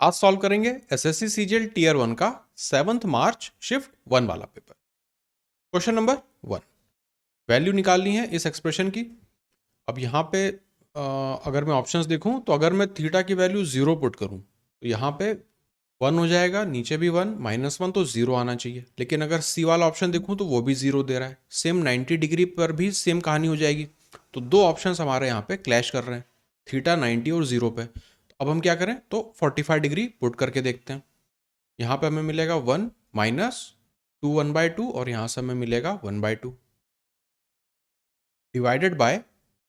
आज सॉल्व करेंगे SSC CGL tier 1 का 7 मार्च शिफ्ट 1 वाला पेपर। क्वेश्चन नंबर 1, वैल्यू निकालनी है इस एक्सप्रेशन की। अब यहाँ पे अगर मैं ऑप्शंस देखूं तो अगर मैं थीटा की वैल्यू 0 पुट करूं तो यहाँ पे 1 हो जाएगा, नीचे भी 1, -1 तो 0 आना चाहिए। लेकिन अगर सी वाला ऑप्शन देखूं तो वो भी 0 दे रहा है। सेम 90 डिग्री पर भी सेम कहानी हो जाएगी। तो दो ऑप्शंस हमारे यहाँ पे क्लैश कर रहे हैं, थीटा 90 और 0 पे। अब हम क्या करें तो 45 डिग्री पुट करके देखते हैं। यहाँ पे हमें मिलेगा 1 -2 1/2 और यहाँ से हमें मिलेगा 1/2 डिवाइडेड बाय,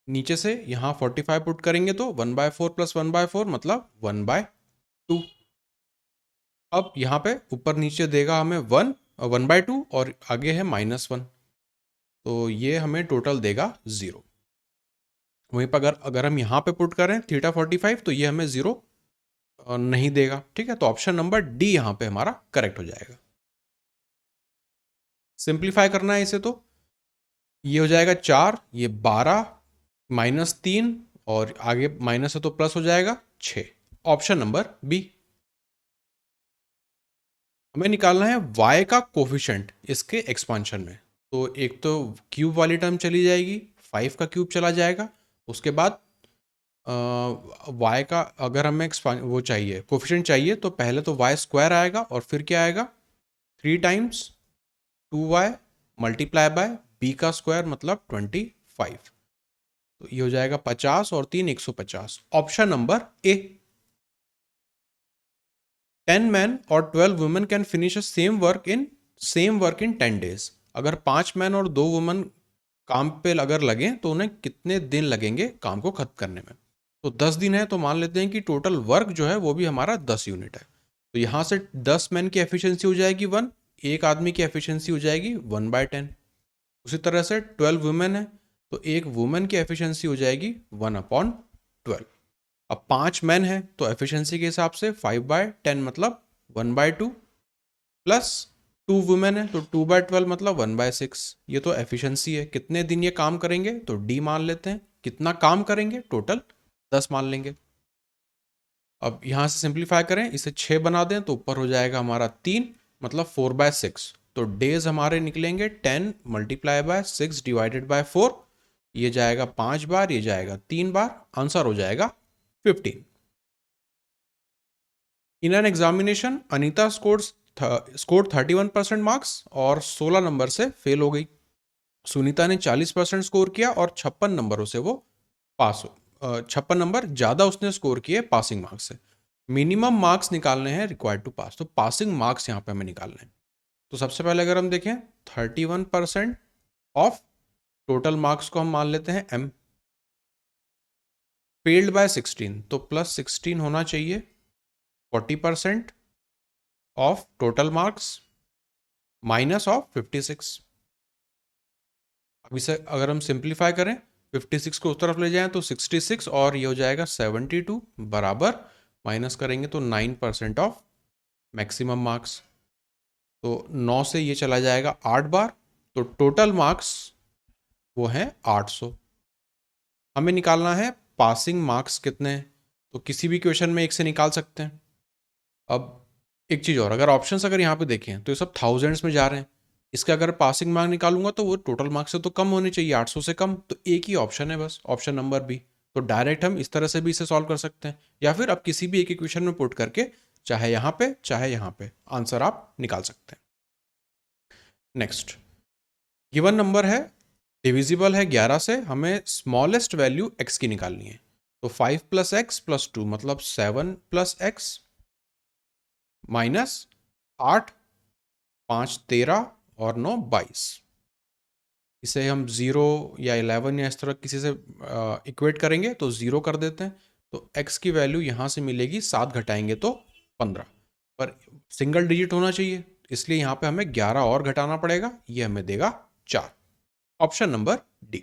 नीचे से यहाँ 45 पुट करेंगे तो 1/4 + 1/4 मतलब 1/2। अब यहाँ पे ऊपर नीचे देगा हमें 1/2 और आगे है -1, तो ये हमें टोटल देगा 0। वहीं पर अगर हम यहाँ पे पुट करें थीटा 45 तो ये हमें 0 नहीं देगा। ठीक है, तो ऑप्शन नंबर डी यहाँ पे हमारा करेक्ट हो जाएगा। सिंप्लीफाई करना है इसे तो ये हो जाएगा 4, ये 12, -3 और आगे माइनस है तो प्लस हो जाएगा 6। Option number B. हमें निकालना है y का कोफिशिएंट इसके एक्सपांशन में। तो एक तो क्यूब वाली टर्म चली जाएगी, 5 का क्यूब चला जाएगा। उसके बाद y का अगर हमें वो चाहिए कोफिशिएंट चाहिए तो पहले तो y स्क्वायर आएगा और फिर क्या आएगा 3 times 2y multiply by b का स्क्वायर मतलब 25। तो ये हो जाएगा 50 और 3 150। ऑप्शन नंबर ए। 10 men और 12 women can finish same work in 10 days। अगर 5 मैन और 2 वुमेन काम पे अगर लगे तो उन्हें कितने दिन लगेंगे काम को खत्म करने में। तो 10 दिन है तो मान लेते हैं कि टोटल वर्क जो है वो भी हमारा 10 यूनिट है। तो यहाँ से 10 मैन की एफिशिएंसी हो जाएगी 1, एक आदमी की एफिशिएंसी हो जाएगी 1/10। उसी तरह से 12 वुमेन है तो एक वुमेन की एफिशिएंसी हो जाएगी 1/12। अब 5 मैन है तो एफिशिएंसी के हिसाब से 5/10 मतलब 1/2 प्लस 2 वुमेन है तो 2/12 मतलब 1/6। ये तो एफिशिएंसी है। कितने दिन ये काम करेंगे तो डी मान लेते हैं। कितना काम करेंगे टोटल 10 मान लेंगे। अब यहाँ से सिंप्लीफाई करें, इसे 6 बना दें तो ऊपर हो जाएगा हमारा 3 मतलब 4/6। तो डेज हमारे निकलेंगे 10 मल्टीप्लाई बाय 6 डिवाइडेड बाय 4। ये जाएगा 5 बार, ये जाएगा 3 बार, आंसर हो जाएगा 15। In an examination Anita scored 31% marks और 16 नंबर से फेल हो गई। सुनीता ने 40% स्कोर किया और 56 नंबरों से वो पास हो 56 नंबर ज़्यादा उसने स्कोर किए पासिंग मार्क्स से। मिनिमम मार्क्स निकालने हैं रिक्वायर्ड टू पास, तो पासिंग मार्क्स यहाँ पे हमें निकालने हैं। तो सबसे पहले अगर हम देखें 31% ऑफ टोटल मार्क्स को हम मान लेते हैं m, फेल्ड बाय 16 तो +16 होना चाहिए। 40% of total marks minus of 56। अब इसे अगर हम सिंप्लीफाई करें 56 को उस तरफ ले जाएं तो 66 और ये हो जाएगा 72 बराबर माइनस करेंगे तो 9% ऑफ मैक्सिमम मार्क्स। तो 9 से ये चला जाएगा 8 बार, तो टोटल मार्क्स वो हैं 800। हमें निकालना है पासिंग मार्क्स कितने हैं, तो किसी भी क्वेश्चन में एक से निकाल सकते हैं। अब एक चीज़ और, अगर ऑप्शंस अगर यहाँ पे देखें तो ये सब थाउजेंड्स में जा रहे हैं। इसका अगर पासिंग मार्क निकालूंगा तो वो टोटल मार्क्स से तो कम होने चाहिए, 800 से कम। तो एक ही ऑप्शन है बस, ऑप्शन नंबर बी। तो डायरेक्ट हम इस तरह से भी इसे सॉल्व कर सकते हैं, या फिर आप किसी भी एक इक्वेशन में पुट करके चाहे यहाँ पे चाहे यहाँ पे आंसर आप निकाल सकते हैं। नेक्स्ट, गिवन नंबर है, डिविजिबल है 11 से, हमें स्मॉलेस्ट वैल्यू x की निकालनी है। तो 5 + x + 2 मतलब 7 + x माइनस 8, 5 13 और 9 22। इसे हम 0 या 11 या इस तरह किसी से इक्वेट करेंगे तो 0 कर देते हैं। तो x की वैल्यू यहाँ से मिलेगी 7 घटाएंगे तो 15, पर सिंगल डिजिट होना चाहिए इसलिए यहाँ पे हमें 11 और घटाना पड़ेगा, ये हमें देगा 4। Option number D.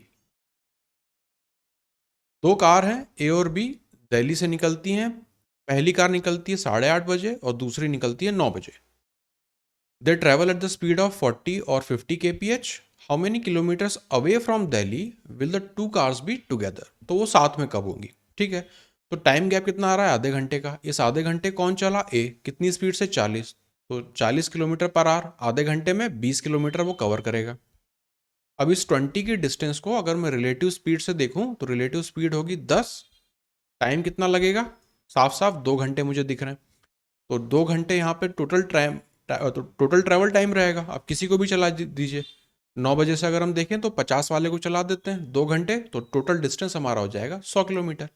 दो कार हैं ए और बी, दिल्ली से निकलती हैं। पहली कार निकलती है 8:30 बजे और दूसरी निकलती है 9 बजे। They travel at the speed of 40 और 50 kph। How many kilometres away from Delhi will the two cars be together. तो वो साथ में कब होंगी, ठीक है। तो टाइम गैप कितना आ रहा है? आधे घंटे का। इस आधे घंटे कौन चला? ए। कितनी स्पीड से? 40। तो 40 किलोमीटर पर आवर, आधे घंटे में 20 किलोमीटर वो कवर करेगा। अब इस 20 की डिस्टेंस को अगर मैं रिलेटिव स्पीड से देखूं तो रिलेटिव स्पीड होगी 10। टाइम कितना लगेगा? साफ साफ 2 घंटे मुझे दिख रहे हैं। तो 2 घंटे यहाँ पे टोटल ट्रैवल टाइम रहेगा। आप किसी को भी चला दीजिए। 9 बजे से अगर हम देखें तो 50 वाले को चला देते हैं 2 घंटे, तो टोटल डिस्टेंस हमारा हो जाएगा 100 kilometre.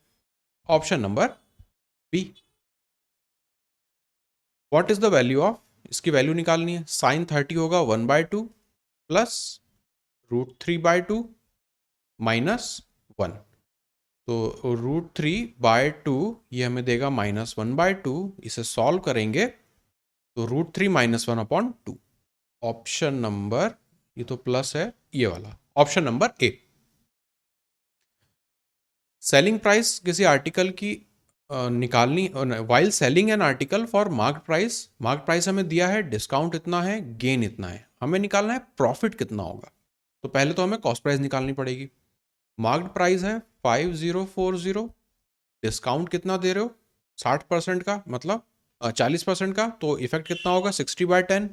Option number B. What is the value of, इसकी वैल्यू निकालनी है। साइन 30 होगा 1/2 प्लस √3/2 -1। तो √3/2 ये हमें देगा -1/2। इसे सॉल्व करेंगे तो √3 -1/2। ऑप्शन नंबर, ये तो प्लस है ये वाला, ऑप्शन नंबर ए। सेलिंग प्राइस किसी आर्टिकल की निकालनी, while selling an article for mark price. Mark price हमें दिया है, डिस्काउंट इतना है, गेन इतना है, हमें निकालना है प्रॉफिट कितना होगा। तो पहले तो हमें कॉस्ट प्राइस निकालनी पड़ेगी। मार्क्ड प्राइस है 5040, डिस्काउंट कितना दे रहे हो? 60% का, मतलब 40% का। तो इफेक्ट कितना होगा? 60/10,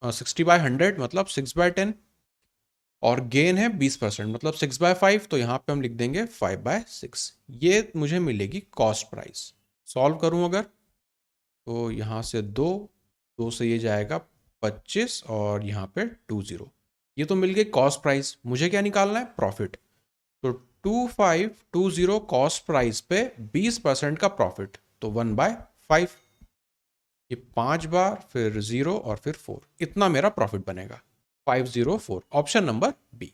60/100 मतलब 6/10। और गेन है 20% मतलब 6/5। तो यहाँ पे हम लिख देंगे 5/6। ये मुझे मिलेगी कॉस्ट प्राइस। सॉल्व करूँ अगर तो यहाँ से 2 से ये जाएगा 25 और यहाँ पे 20। ये तो मिल गई कॉस्ट प्राइस। मुझे क्या निकालना है? प्रॉफिट। तो 2520 कॉस्ट प्राइस पे 20% का प्रॉफिट, तो 1/5। ये 5 बार, फिर 0 और फिर 4, इतना मेरा प्रॉफिट बनेगा 504। Option number B.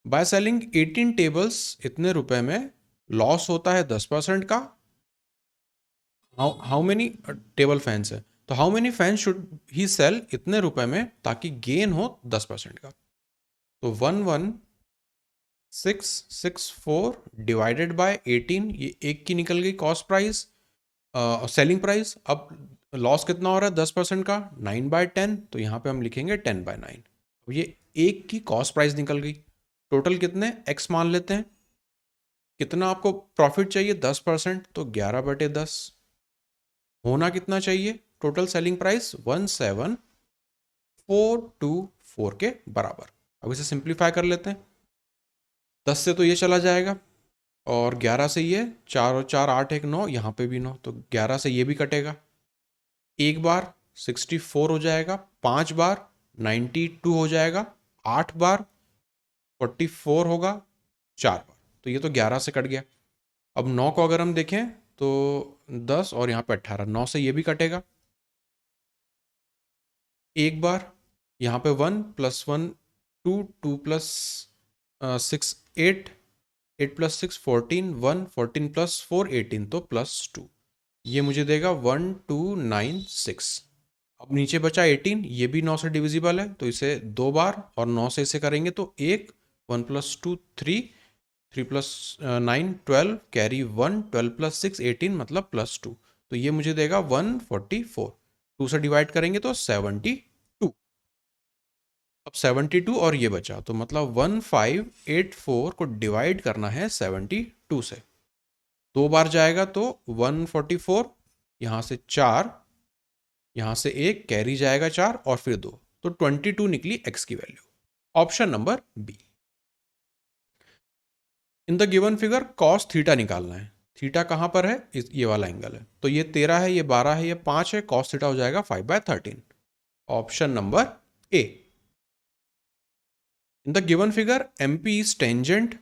By selling 18 tables इतने रुपए में लॉस होता है 10% का। हाउ मेनी टेबल फैंस है, तो how many fans should he sell इतने रुपए में ताकि गेन हो 10% का। तो 11664 डिवाइडेड बाय 18, ये एक की निकल गई कॉस्ट प्राइस, सेलिंग प्राइस। अब लॉस कितना हो रहा है 10% का? 9/10। तो यहाँ पे हम लिखेंगे 10/9। अब ये एक की कॉस्ट प्राइस निकल गई। टोटल कितने? x मान लेते हैं। कितना आपको प्रॉफिट चाहिए? 10%, तो 11/10। होना कितना चाहिए? टोटल सेलिंग प्राइस 17424 के बराबर। अब इसे सिंप्लीफाई कर लेते हैं। 10 से तो ये चला जाएगा, और 11 से ये, 4 और 4 8, 1 9, यहाँ पे भी 9, तो 11 से ये भी कटेगा। एक बार 64 हो जाएगा, 5 बार 92 हो जाएगा, 8 बार 44 होगा, 4 बार। तो ये तो 11 से कट गया। अब 9 को अगर हम देखें तो 10 और यहाँ पे 18, 9 से ये भी कटेगा। एक बार यहाँ पे 1 + 1 2, 2 + 6 8, 8 + 6 14, 1 14 + 4 18, तो +2। ये मुझे देगा 1296। अब नीचे बचा 18, ये भी 9 से डिविजिबल है, तो इसे 2 बार और 9 से इसे करेंगे तो 1, 1 + 2 3, 3 + 9 12, कैरी 1, 12 + 6 18 मतलब +2। तो ये मुझे देगा 144। 2 से डिवाइड करेंगे तो 72। अब 72 और ये बचा, तो मतलब 1584 को डिवाइड करना है 72 से। 2 बार जाएगा तो 144, यहाँ से 4, यहाँ से 1, कैरी जाएगा 4 और फिर 2, तो 22 निकली x की value. Option number B. In the given figure cos theta निकालना है। थीटा कहाँ पर है? ये वाला एंगल है। तो ये 13 है, ये 12 है, ये 5 है, कॉस थीटा हो जाएगा 5/13। Option number A. In the given figure MP is tangent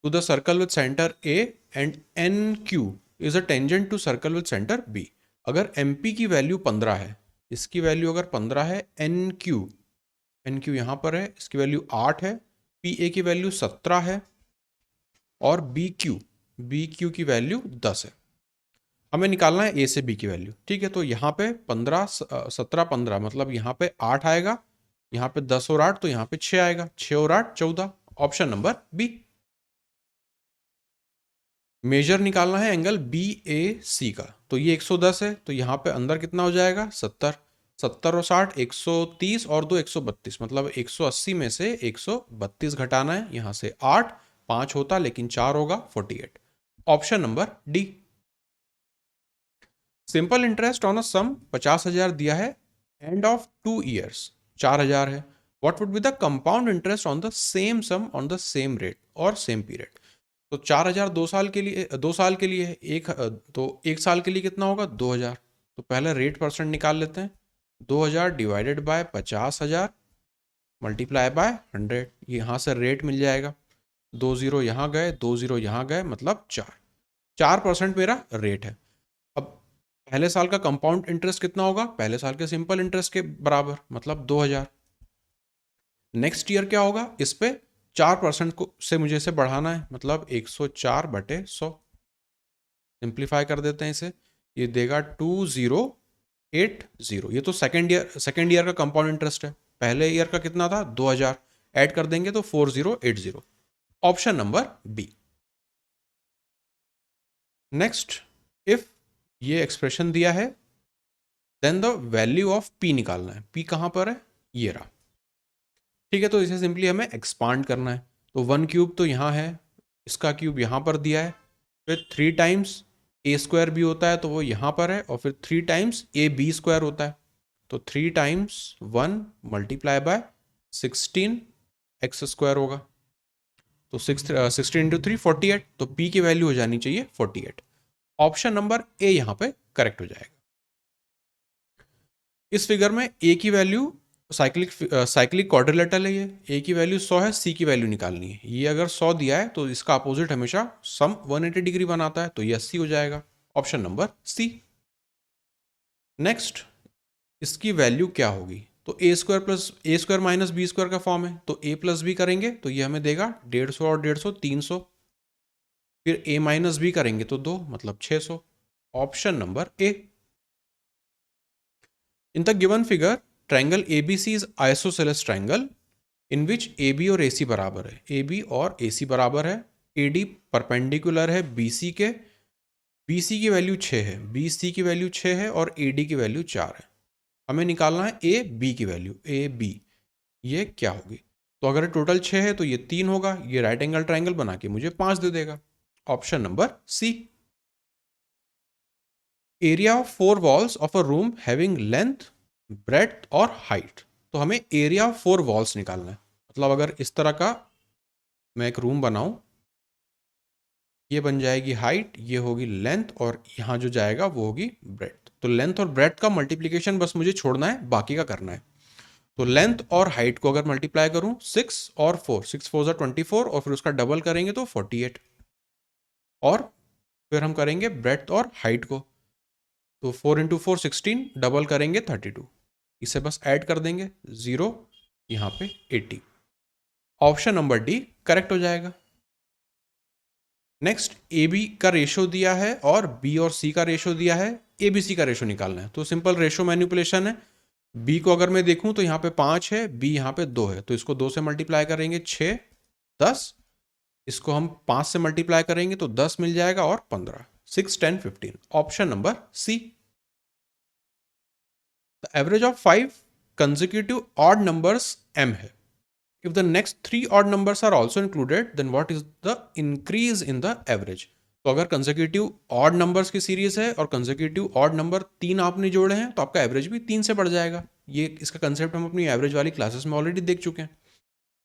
to the circle with center A and NQ is a tangent to circle with center B। अगर MP की वैल्यू 15 है, इसकी वैल्यू अगर 15 है, NQ यहाँ पर है, इसकी वैल्यू 8 है, PA की वैल्यू 17 है, और BQ की वैल्यू 10 है। हमें निकालना है A से B की वैल्यू। ठीक है, तो यहाँ पे 15 17 15 मतलब यहाँ पे 8 आएगा, यहाँ पे 10 और 8, तो यहाँ पे 6 आएगा, 6 और 8 14। Option number B. मेजर निकालना है एंगल BAC का। तो ये 110 है, तो यहाँ पे अंदर कितना हो जाएगा? 70। 70 और 60 130 और 2 132, मतलब 180 में से 132 घटाना है। यहाँ से 8, 5 होता लेकिन 4 होगा 48। Option number D. Simple interest on a sum 50,000 दिया है, एंड ऑफ 2 ईयर्स 4,000 है। What would be the compound interest on the same sum on the same rate और सेम पीरियड। तो 4,000 2 साल के लिए, 2 साल के लिए है, तो 1 साल के लिए कितना होगा 2,000। तो पहले रेट परसेंट निकाल लेते हैं। 2,000 डिवाइडेड बाय 50,000 मल्टीप्लाई बाय 100, यहाँ से रेट मिल जाएगा। 2 जीरो यहाँ गए, 2 जीरो यहाँ गए, मतलब 4% मेरा रेट है। अब पहले साल का कंपाउंड इंटरेस्ट कितना होगा, पहले साल के सिंपल इंटरेस्ट के बराबर, मतलब 2,000। नेक्स्ट ईयर क्या होगा, इस पे 4% को से मुझे इसे बढ़ाना है, मतलब 104/100। सिंप्लीफाई कर देते हैं इसे, ये देगा 2080। ये तो सेकेंड ईयर का कंपाउंड इंटरेस्ट है। पहले ईयर का कितना था 2,000, ऐड कर देंगे तो 4080। Option number B. Next, if ये एक्सप्रेशन दिया है then the value of P निकालना है। पी कहां पर है, ये रहा। ठीक है, तो इसे सिंपली हमें एक्सपांड करना है। तो 1 क्यूब तो यहाँ है, इसका क्यूब यहाँ पर दिया है, फिर 3 टाइम्स ए स्क्वायर भी होता है तो वो यहाँ पर है, और फिर 3 टाइम्स ए बी स्क्वायर होता है। तो 3 times 1 multiply by 16 x square होगा। तो 16 इंटू 3 48। तो पी की वैल्यू हो जानी चाहिए 48। ऑप्शन नंबर ए यहाँ पे करेक्ट हो जाएगा। इस फिगर में ए की वैल्यू साइक्लिक क्वाड्रिलेटरल है, ये ए की वैल्यू 100 है, सी की वैल्यू निकालनी है। ये अगर 100 दिया है तो इसका अपोजिट हमेशा सम 180 डिग्री बनाता है, तो ये 80 हो जाएगा। Option number C. नेक्स्ट, इसकी वैल्यू क्या होगी, तो a square minus b square का फॉर्म है, तो ए प्लस बी करेंगे तो ये हमें देगा 150 और 150 300। फिर ए माइनस बी करेंगे तो 2, मतलब 600। Option number A. In the given figure triangle ABC is isosceles triangle in which AB और AC बराबर है। AB और AC बराबर है। AD परपेंडिकुलर है BC के, BC की वैल्यू 6 है, BC की वैल्यू 6 है, और AD की वैल्यू 4 है। हमें निकालना है AB की वैल्यू, AB ये क्या होगी। तो अगर टोटल 6 है तो ये 3 होगा, ये राइट एंगल ट्रायंगल बना के मुझे 5 दे देगा। Option number C. Area of 4 walls of a room having length, breadth और हाइट। तो हमें एरिया ऑफ 4 वॉल्स निकालना है। मतलब अगर इस तरह का मैं एक रूम बनाऊं, ये बन जाएगी हाइट, ये होगी लेंथ, और यहाँ जो जाएगा वो होगी ब्रेड्थ। तो लेंथ और ब्रेड्थ का मल्टीप्लिकेशन बस मुझे छोड़ना है, बाकी का करना है। तो लेंथ और हाइट को अगर मल्टीप्लाई करूं 6 और 4, 6 4 जा 24, और फिर उसका डबल करेंगे तो 48। और फिर हम करेंगे ब्रेड्थ और हाइट को, तो 4 इंटू 4 16, डबल करेंगे 32। इसे बस ऐड कर देंगे 0, यहाँ पे 80। ऑप्शन नंबर डी करेक्ट हो जाएगा। नेक्स्ट, ए बी का रेशो दिया है और बी और सी का रेशो दिया है, ए बी सी का रेशो निकालना है। तो सिंपल रेशो मैनिपुलेशन है। बी को अगर मैं देखूं तो यहाँ पे 5 है, बी यहाँ पे 2 है, तो इसको 2 से मल्टीप्लाई करेंगे 6 10, इसको हम 5 से मल्टीप्लाई करेंगे तो 10 मिल जाएगा, और 15 6 10 15। Option number C. The average of 5 consecutive odd numbers m है। If the next 3 odd numbers are also included, then what is the increase in the average? तो अगर कंसेक्यूटिव ऑड नंबर्स की सीरीज है और कंसेक्यूटिव ऑड नंबर 3 आपने जोड़े हैं, तो आपका एवरेज भी 3 से बढ़ जाएगा। ये इसका कंसेप्ट हम अपनी एवरेज वाली क्लासेस में ऑलरेडी देख चुके हैं।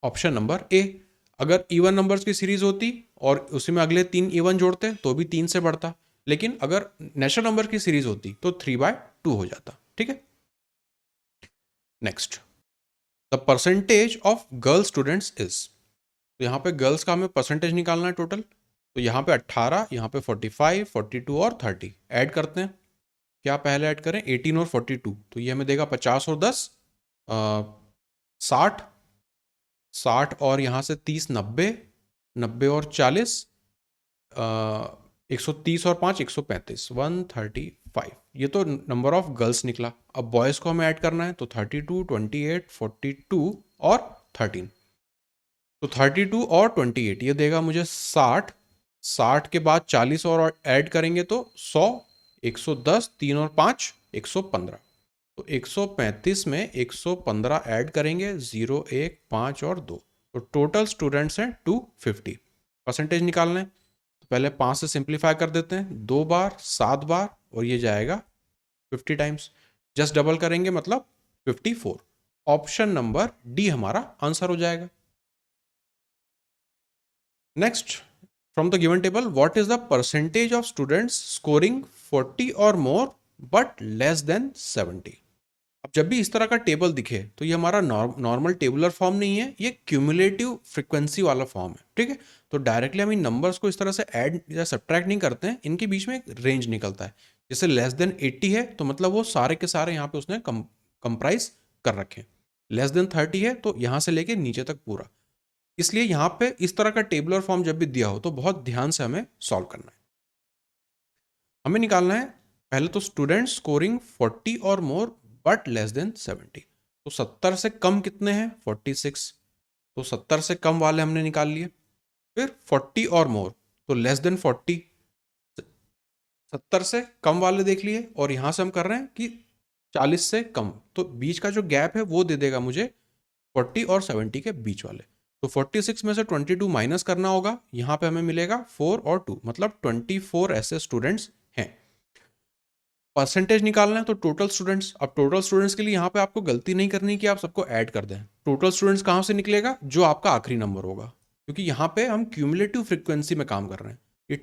ऑप्शन नंबर ए। अगर इवन नंबर्स की सीरीज होती और उसी में अगले 3 इवन जोड़ते तो भी 3 से बढ़ता, लेकिन अगर नेचुरल नंबर की सीरीज होती तो 3/2 हो जाता। ठीक है, next, the percentage of girl students is. तो यहाँ पे गर्ल्स का हमें परसेंटेज निकालना है टोटल। तो यहाँ पे 18, यहाँ पे 45, 42 और 30 ऐड करते हैं। क्या पहले ऐड करें, 18 और 42, तो ये हमें देगा 50 और 10 60, 60 और यहाँ से 30 90, 90 और 40 130 और 5 135, 135। ये तो नंबर ऑफ गर्ल्स निकला। अब बॉयज़ को हमें ऐड करना है, तो 32 28 42 और 13। तो 32 और 28 ये देगा मुझे 60, 60 के बाद 40 और ऐड करेंगे तो 100, 110, 3 और 5 115। तो 135 में 115 ऐड करेंगे, 0 1 5 और 2, तो टोटल स्टूडेंट्स हैं 250। परसेंटेज निकालना है तो पहले 5 से सिंप्लीफाई कर देते हैं, 2 बार 7 बार और ये जाएगा 50 टाइम्स, जस्ट डबल करेंगे मतलब 54। ऑप्शन नंबर डी हमारा आंसर हो जाएगा। Next, from the given table what is the percentage of students scoring 40 और मोर बट लेस देन 70। अब जब भी इस तरह का टेबल दिखे तो ये हमारा नॉर्मल टेबुलर फॉर्म नहीं है, ये क्यूमुलेटिव फ्रीक्वेंसी वाला फॉर्म है, ठीक है। तो डायरेक्टली हम इन नंबर्स को इस तरह से ऐड या सब्ट्रैक्ट नहीं करते हैं, इनके बीच में एक रेंज निकलता है। जैसे लेस देन 80 है तो मतलब वो सारे के सारे यहाँ पे उसने कंप्राइज कर रखे हैं। लेस देन 30 है तो यहाँ से लेके नीचे तक पूरा। इसलिए यहाँ पे इस तरह का टेबुलर फॉर्म जब भी दिया हो तो बहुत ध्यान से हमें सॉल्व करना है। हमें निकालना है पहले तो स्टूडेंट स्कोरिंग 40 और मोर बट लेस देन 70। तो 70 से कम कितने हैं? 46। तो 70 से कम वाले हमने निकाल लिए। फिर 40 और मोर तो लेस देन 40, 70 से कम वाले देख लिए और यहां से हम कर रहे हैं कि 40 से कम, तो बीच का जो गैप है वो दे देगा मुझे 40 और 70 के बीच वाले। तो 46 में से 22 माइनस करना होगा, यहां पे हमें मिलेगा 4 और 2, मतलब 24 ऐसे स्टूडेंट्स हैं। परसेंटेज निकालना है तो टोटल स्टूडेंट्स। अब टोटल स्टूडेंट्स के लिए यहाँ पे आपको गलती नहीं करनी कि आप सबको ऐड कर दें। टोटल स्टूडेंट्स कहाँ से निकलेगा? जो आपका आखिरी नंबर होगा, क्योंकि यहाँ पे हम क्यूमुलेटिव फ्रीक्वेंसी में काम कर रहे हैं। ये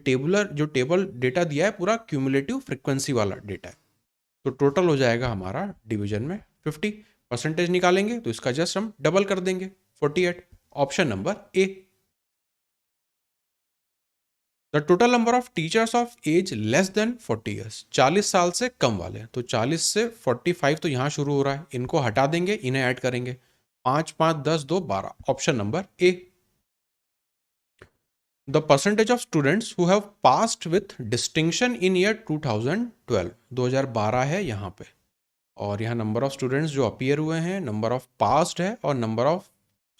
जो टेबल डेटा दिया है पूरा क्यूमुलेटिव फ्रीक्वेंसी वाला डेटा है। तो टोटल हो जाएगा हमारा डिवीजन में 50। परसेंटेज निकालेंगे तो इसका जस्ट हम डबल कर देंगे 48। Option number A. The total number of teachers of age less than 40 years, 40 साल से कम वाले। तो 40 से 45 तो यहाँ शुरू हो रहा है, इनको हटा देंगे, इन्हें ऐड करेंगे। 5 5 10 2 12, option number A. The percentage of students who have passed with distinction in year 2012, 2012 है यहाँ पे। और यहाँ नंबर ऑफ स्टूडेंट्स जो अपीयर हुए हैं, नंबर ऑफ पास्ड है और number of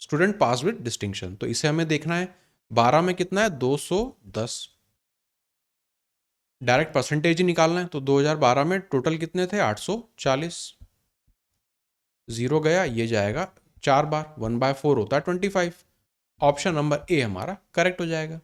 student pass with distinction. तो इसे हमें देखना है 12 में कितना है? 210। डायरेक्ट परसेंटेज ही निकालना है तो 2012 में टोटल कितने थे? 840। जीरो गया, ये जाएगा 4 बार, 1/4 होता है 25। ऑप्शन नंबर ए हमारा करेक्ट हो जाएगा।